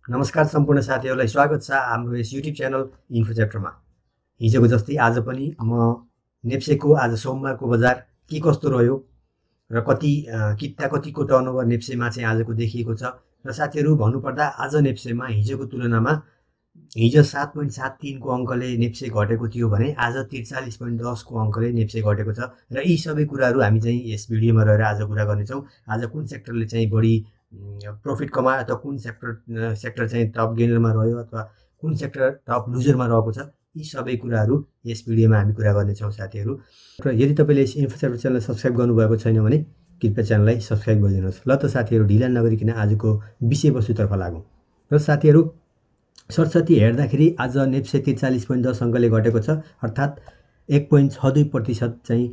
नमस्कार सम्पूर्ण साथीहरूलाई स्वागत छ हाम्रो यस युट्युब च्यानल इन्फो च्याप्टरमा। हिजोको जस्तै आज पनि म नेप्सेको आज सोमबारको बजार के कस्तो रह्यो र कतिको टर्नओभर नेप्सेमा चाहिँ आजको देखिएको छ र साथीहरू भन्नुपर्दा आज नेप्सेमा हिजोको तुलनामा हिजो 7.73 को अङ्कले नेप्से घटेको थियो भने आज 43.10 को अङ्कले नेप्से घटेको छ र यी सबै कुराहरू हामी चाहिँ यस भिडियोमा रहेर आज कुरा गर्नेछौँ। आज कुन सेक्टरले चाहिँ बढी प्रफिट कमायो अथवा कुन सेक्टर चाहिँ टप गेनरमा रह्यो अथवा कुन सेक्टर टप लुजरमा रहेको छ, यी सबै कुराहरू यस भिडियोमा हामी कुरा गर्नेछौँ साथीहरू। र यदि तपाईँले यस इन्फो च्याप्टर च्यानललाई सब्सक्राइब गर्नुभएको छैन भने कृपया च्यानललाई सब्सक्राइब गरिदिनुहोस्। ल त साथीहरू, ढिला नगरिकन आजको विषयवस्तुतर्फ लागौँ। र साथीहरू, सरस्वती हेर्दाखेरि आज नेप्से 43.10 अङ्कले घटेको छ, अर्थात् 1.62% चाहिँ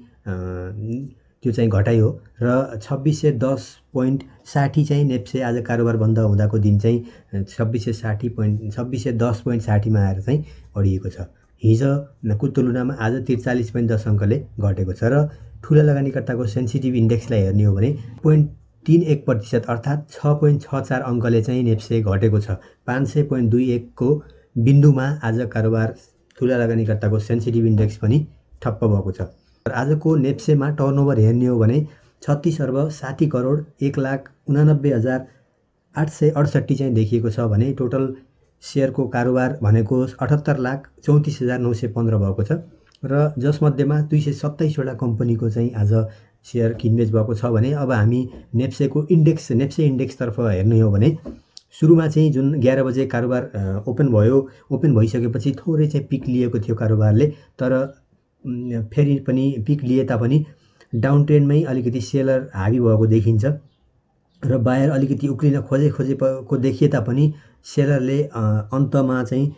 त्यो चाहिँ घटाइ हो र 2610.60 चाहिँ नेप्से आज कारोबार बन्द हुँदाको दिन चाहिँ 2610.60 मा आएर चाहिँ अडिएको छ। हिजोको तुलनामा आज 43.10 अङ्कले घटेको छ र ठुला लगानीकर्ताको सेन्सिटिभ इन्डेक्सलाई हेर्ने हो भने 0.31% अर्थात् 6.64 अङ्कले चाहिँ नेप्से घटेको छ। 500.21 को बिन्दुमा आज कारोबार ठुला लगानीकर्ताको सेन्सिटिभ इन्डेक्स पनि ठप्प भएको छ। आजको नेप्सेमा टर्नओभर हेर्ने हो भने 36 अर्ब 60 करोड 1,89,868 चाहिँ देखिएको छ भने टोटल सेयरको कारोबार भनेको 78,34,915 भएको छ र जसमध्येमा 227 वटा कम्पनीको चाहिँ आज सेयर किनबेच भएको छ भने अब हामी नेप्से इन्डेक्सतर्फ हेर्ने हो भने सुरुमा चाहिँ जुन 11 बजे कारोबार ओपन भइसकेपछि थोरै चाहिँ पिक लिएको थियो कारोबारले, तर फेरि पनि पिक लिए तापनि डाउन ट्रेन्डमै अलिकति सेलर हावी भएको देखिन्छ र बायर अलिकति उक्लिन खोजेको देखिए तापनि सेलरले अन्तमा चाहिँ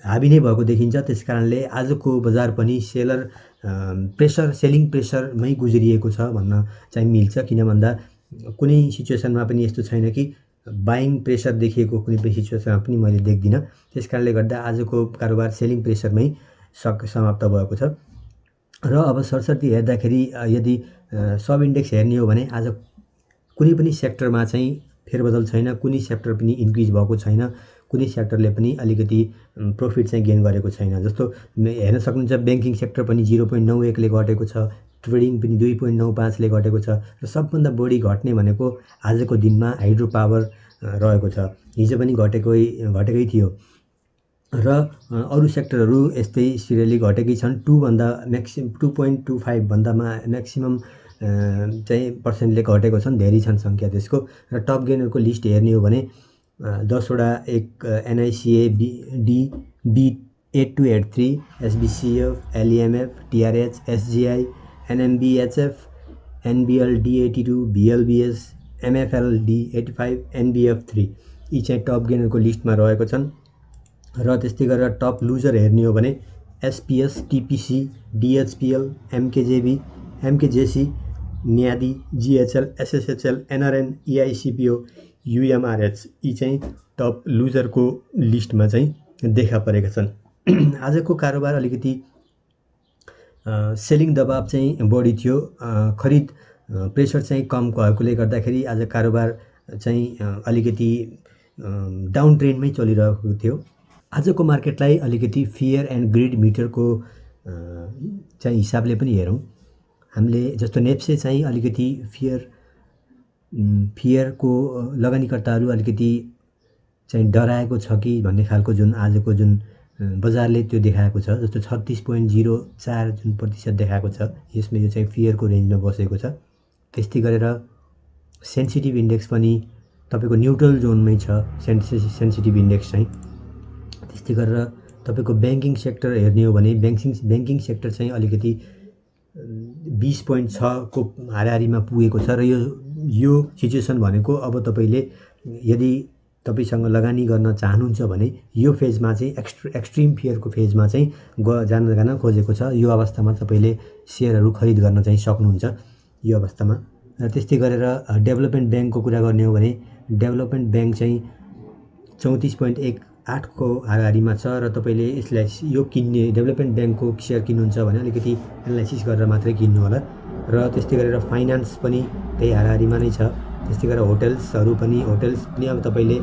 हावी नै भएको देखिन्छ। त्यसकारणले आजको बजार पनि सेलिङ प्रेसरमै गुज्रिएको छ भन्न चाहिँ मिल्छ। किन भन्दा कुनै सिचुएसनमा पनि यस्तो छैन कि बाइङ प्रेसर देखिएको कुनै पनि सिचुएसनमा पनि मैले देख्दिनँ। त्यसकारणले गर्दा आजको कारोबार सेलिङ प्रेसरमै समाप्त भएको छ। र अब सरस्वती हेर्दाखेरि यदि सब इन्डेक्स हेर्ने हो भने आज कुनै पनि सेक्टरमा चाहिँ फेरबदल छैन, कुनै सेक्टर पनि इन्क्रिज भएको छैन, कुनै सेक्टरले पनि अलिकति प्रफिट चाहिँ गेन गरेको छैन। जस्तो हेर्न सक्नुहुन्छ ब्याङ्किङ सेक्टर पनि 0.91 ले घटेको छ, ट्रेडिङ पनि 2.95 ले घटेको छ र सबभन्दा बढी घट्ने भनेको आजको दिनमा हाइड्रो पावर रहेको छ। हिजो पनि घटेकै थियो र अरू सेक्टरहरू यस्तै सिरियली घटेकै छन्। 2.25 भन्दामा म्याक्सिमम चाहिँ पर्सेन्टले घटेको छन्, धेरै छन् सङ्ख्या त्यसको। र टप गेनरको लिस्ट हेर्ने हो भने 10 वटा NICA, B8283, SBCF, LEMF, TRH, SGI, NMBHF, NBL D82, BLBS, MFL D85, NBF3 यी चाहिँ टप गेनरको लिस्टमा रहेको छन्। र त्यस्तै गरेर टप लुजर हेर्ने हो भने SPS, TPC, DHPL, MKJC, न्यादी, GHL, SSHL, NRN, EICPO, UMRH यी चाहिँ टप लुजरको लिस्टमा चाहिँ देखा परेका छन्। आजको कारोबार अलिकति सेलिङ दबाब चाहिँ बढी थियो, खरिद प्रेसर चाहिँ कम भएकोले गर्दाखेरि आज कारोबार चाहिँ अलिकति डाउन ट्रेन्डमै चलिरहेको थियो। आजको मार्केटलाई अलिकति फियर एन्ड ग्रिड मिटरको चाहिँ हिसाबले पनि हेरौँ हामीले। जस्तो नेप्से चाहिँ अलिकति फियरको लगानीकर्ताहरू अलिकति चाहिँ डराएको छ कि भन्ने खालको जुन आजको जुन बजारले त्यो देखाएको छ। जस्तो 36.04 जुन प्रतिशत देखाएको छ, यसमा यो चाहिँ फियरको रेन्जमा बसेको छ। त्यस्तै गरेर सेन्सिटिभ इन्डेक्स पनि तपाईँको न्युट्रल जोनमै छ सेन्सिटिभ इन्डेक्स चाहिँ। त्यस्तै गरेर तपाईँको ब्याङ्किङ सेक्टर हेर्ने हो भने ब्याङ्किङ सेक्टर चाहिँ अलिकति 20.6 को हाराहारीमा पुगेको छ र यो सिचुएसन भनेको अब तपाईँले यदि तपाईँसँग लगानी गर्न चाहनुहुन्छ भने यो फेजमा चाहिँ एक्सट्रिम फियरको फेजमा चाहिँ जान खोजेको छ। यो अवस्थामा तपाईँले सेयरहरू खरिद गर्न चाहिँ सक्नुहुन्छ यो अवस्थामा। र त्यस्तै गरेर डेभलपमेन्ट ब्याङ्कको कुरा गर्ने हो भने डेभलपमेन्ट ब्याङ्क चाहिँ 34.18 को हाराहारीमा छ र तपाईँले यसलाई यो किन्ने डेभलपमेन्ट ब्याङ्कको सेयर किन्नुहुन्छ भने अलिकति एनालाइसिस गरेर मात्रै किन्नु होला। र त्यस्तै गरेर फाइनान्स पनि त्यही हाराहारीमा नै छ। त्यस्तै गरेर होटल्स पनि अब तपाईँले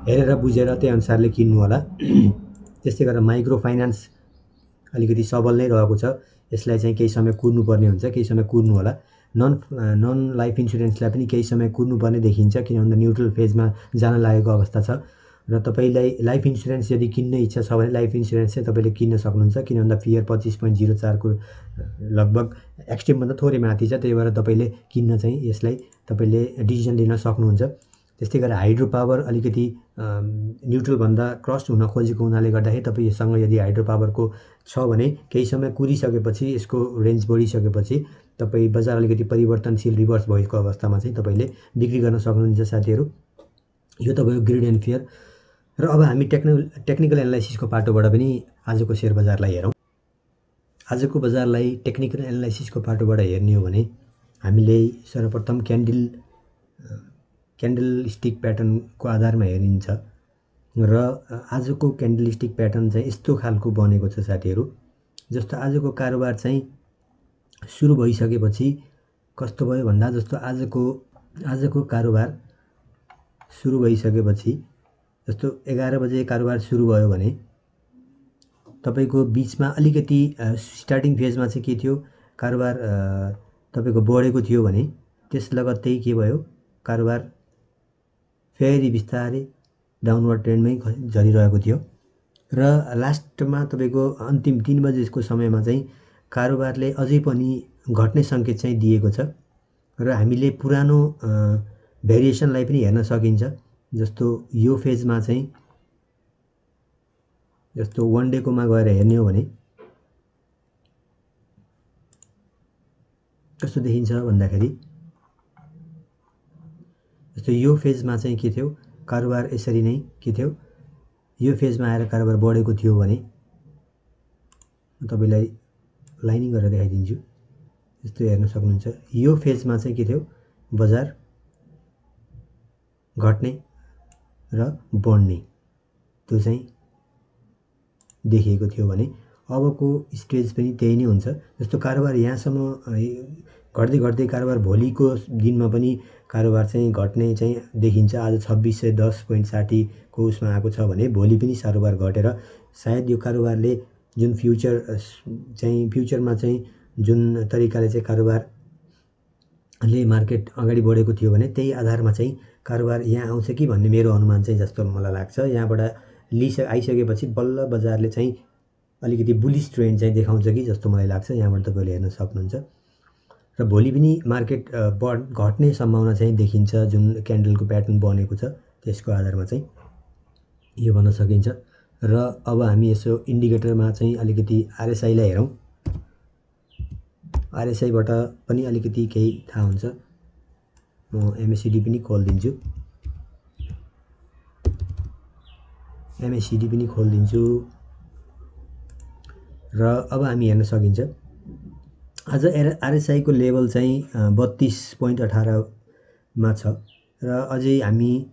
हेरेर बुझेर त्यही अनुसारले किन्नु होला। त्यस्तै गरेर माइक्रो फाइनान्स अलिकति सबल नै रहेको छ। यसलाई चाहिँ केही समय कुर्नुपर्ने हुन्छ, केही समय कुर्नु होला। नन लाइफ इन्सुरेन्सलाई पनि केही समय कुर्नुपर्ने देखिन्छ, किन भन्दा न्युट्रल फेजमा जान लागेको अवस्था छ। र तपाईँलाई लाइफ इन्सुरेन्स यदि किन्ने इच्छा छ भने लाइफ इन्सुरेन्स चाहिँ तपाईँले किन्न सक्नुहुन्छ, किन भन्दा फियर 25.04 को लगभग एक्सट्रिमभन्दा थोरै माथि छ। त्यही भएर तपाईँले किन्न चाहिँ यसलाई तपाईँले डिसिजन लिन सक्नुहुन्छ। त्यस्तै गरेर हाइड्रो पावर अलिकति न्युट्रलभन्दा क्रस हुन खोजेको हुनाले गर्दाखेरि तपाईँसँग यदि हाइड्रो पावरको छ भने केही समय कुरिसकेपछि यसको रेन्ज बढिसकेपछि तपाईँ बजार अलिकति परिवर्तनशील रिभर्स भएको अवस्थामा चाहिँ तपाईँले बिक्री गर्न सक्नुहुन्छ साथीहरू। यो तपाईँको ग्रिड एन्ड फियर। र अब हामी टेक्निकल एनालाइसिसको पाटोबाट पनि आजको सेयर बजारलाई हेरौँ। आजको बजारलाई टेक्निकल एनालाइसिसको पाटोबाट हेर्ने हो भने हामीले सर्वप्रथम क्यान्डल स्टिक प्याटर्नको आधारमा हेरिन्छ। र आजको क्यान्डल स्टिक प्याटर्न चाहिँ यस्तो खालको बनेको छ साथीहरू। जस्तो आजको कारोबार चाहिँ सुरु भइसकेपछि कस्तो भयो भन्दा जस्तो आजको कारोबार सुरु भइसकेपछि जस्तो 11 बजे कारोबार सुरु भयो भने तपाईँको बिचमा अलिकति स्टार्टिङ फेजमा चाहिँ के थियो, कारोबार तपाईँको बढेको थियो भने त्यस लगत्तै के भयो, कारोबार फेरि बिस्तारै डाउनवर्ड ट्रेन्डमै झरिरहेको थियो। र लास्टमा तपाईँको अन्तिम 3 बजेको समयमा चाहिँ कारोबारले अझै पनि घट्ने सङ्केत चाहिँ दिएको छ। र हामीले पुरानो भेरिएसनलाई पनि हेर्न सकिन्छ। जस्तो यो फेजमा चाहिँ जस्तो 1 डेकोमा गएर हेर्ने हो भने कस्तो देखिन्छ भन्दाखेरि जस्तो यो फेजमा चाहिँ के थियो, कारोबार यसरी नै के थियो, यो फेजमा आएर कारोबार बढेको थियो भने तपाईँलाई लाइनिङ गरेर देखाइदिन्छु। जस्तो हेर्न सक्नुहुन्छ यो फेजमा चाहिँ के थियो, बजार घट्ने र बढ्ने त्यो चाहिँ देखिएको थियो भने अबको स्टेज पनि त्यही नै हुन्छ। जस्तो कारोबार यहाँसम्म घट्दै घट्दै कारोबार भोलिको दिनमा पनि कारोबार चाहिँ घट्ने चाहिँ देखिन्छ। आज 2610.60 को उसमा आएको छ भने भोलि पनि कारोबार घटेर सायद यो कारोबारले जुन फ्युचरमा चाहिँ जुन तरिकाले चाहिँ कारोबारले मार्केट अगाडि बढेको थियो भने त्यही आधारमा चाहिँ कारोबार यहाँ आउँछ कि भन्ने मेरो अनुमान चाहिँ जस्तो मलाई लाग्छ। यहाँबाट आइसकेपछि बल्ल बजारले चाहिँ अलिकति बुलिस ट्रेन्ड चाहिँ देखाउँछ कि जस्तो मलाई लाग्छ। यहाँबाट तपाईँले हेर्न सक्नुहुन्छ। र भोलि पनि मार्केट घट्ने सम्भावना चाहिँ देखिन्छ। जुन क्यान्डलको प्याटर्न बनेको छ त्यसको आधारमा चाहिँ यो भन्न सकिन्छ। र अब हामी यसो इन्डिकेटरमा चाहिँ अलिकति आरएसआईलाई हेरौँ। आरएसआईबाट पनि अलिकति केही थाहा हुन्छ। म एमएसिडी पनि खोलिदिन्छु। र अब हामी हेर्न सकिन्छ आज आरएसआईको लेभल चाहिँ 32.18 मा छ। र अझै हामी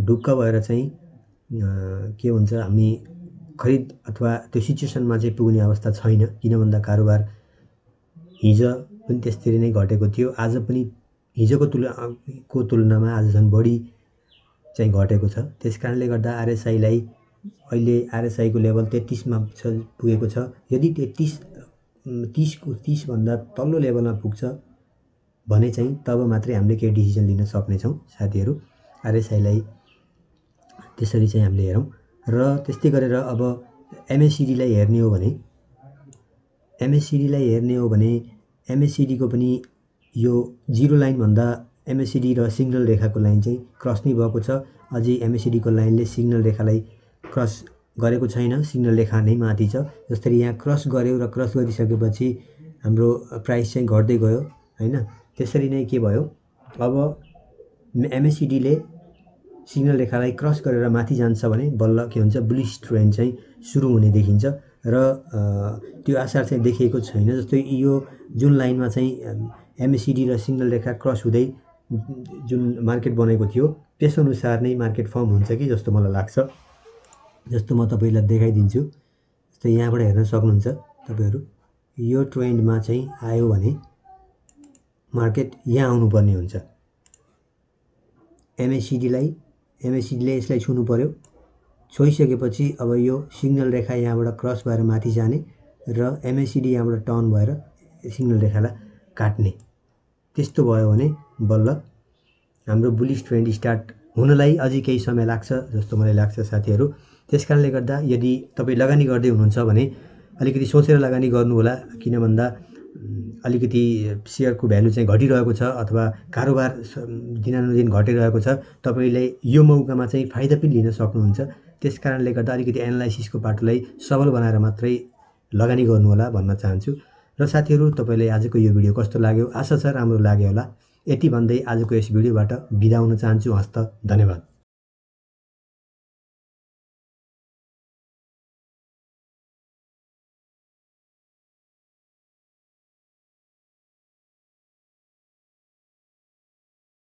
ढुक्क भएर चाहिँ के हुन्छ, हामी खरिद अथवा त्यो सिचुएसनमा चाहिँ पुग्ने अवस्था छैन। किन भन्दा कारोबार हिजो पनि त्यसरी नै घटेको थियो, आज पनि हिजोको तुलनामा आज झन् बढी चाहिँ घटेको छ। त्यसकारणले गर्दा आरएसआईलाई अहिले आरएसआईको लेभल 33 मा पुगेको छ। यदि 30 भन्दा तल्लो लेभलमा पुग्छ भने चाहिँ तब मात्रै हामीले केही डिसिजन लिन सक्नेछौँ साथीहरू। आरएसआईलाई त्यसरी चाहिँ हामीले हेरौँ। र त्यस्तै गरेर अब एमएसिडीलाई हेर्ने हो भने एमएसिडीको पनि यो जिरो लाइन भन्दा एमएसिडी र सिग्नल रेखाको लाइन चाहिँ क्रस नै भएको छ। अझै एमएसिडीको लाइनले सिग्नल रेखालाई क्रस गरेको छैन, सिग्नल रेखा नै माथि छ। जसरी यहाँ क्रस गर्यो र क्रस गरिसकेपछि हाम्रो प्राइस चाहिँ घट्दै गयो हैन। त्यसरी नै के भयो, अब एमएसिडीले सिग्नल रेखालाई क्रस गरेर माथि जान्छ भने बल्ल के हुन्छ, बुलिस ट्रेन्ड चाहिँ सुरु हुने देखिन्छ। र त्यो आसार चाहिँ देखिएको छैन। जस्तै यो जुन लाइनमा चाहिँ एमएसिडी र सिग्नल रेखा क्रस हुँदै जुन मार्केट बनेको थियो त्यसअनुसार नै मार्केट फर्म हुन्छ कि जस्तो मलाई लाग्छ। जस्तो म तपाईँलाई देखाइदिन्छु। जस्तै यहाँबाट हेर्न सक्नुहुन्छ तपाईँहरू, यो ट्रेन्डमा चाहिँ आयो भने मार्केट यहाँ आउनुपर्ने हुन्छ। एमएसिडीलाई MACD ले यसलाई छुनु पर्यो। छोइसकेपछि अब यो सिग्नल रेखा यहाँबाट क्रस भएर माथि जाने र MACD यहाँबाट टर्न भएर सिग्नल रेखालाई काट्ने। त्यस्तो भयो भने बल्ल हाम्रो बुलिश ट्रेन्ड स्टार्ट हुनलाई अझै केही समय लाग्छ जस्तो मलाई लाग्छ साथीहरू। त्यसकारणले गर्दा यदि तपाईँ लगानी गर्दै हुनुहुन्छ भने अलिकति सोचेर लगानी गर्नु होला, किन भन्दा अलिकति सेयरको भ्यालु चाहिँ घटिरहेको छ अथवा कारोबार दिनानुदिन घटिरहेको छ। तपाईँले यो मौकामा चाहिँ फाइदा पनि लिन सक्नुहुन्छ। त्यसकारणले गर्दा अलिकति एनालाइसिसको पाटोलाई सबल बनाएर मात्रै लगानी गर्नु होला भन्न चाहन्छु। र साथीहरू, तपाईँलाई आजको यो भिडियो कस्तो लाग्यो? आशा छ राम्रो लाग्यो होला। यति भन्दै आजको यस भिडियोबाट बिदा हुन चाहन्छु। हस्त, धन्यवाद।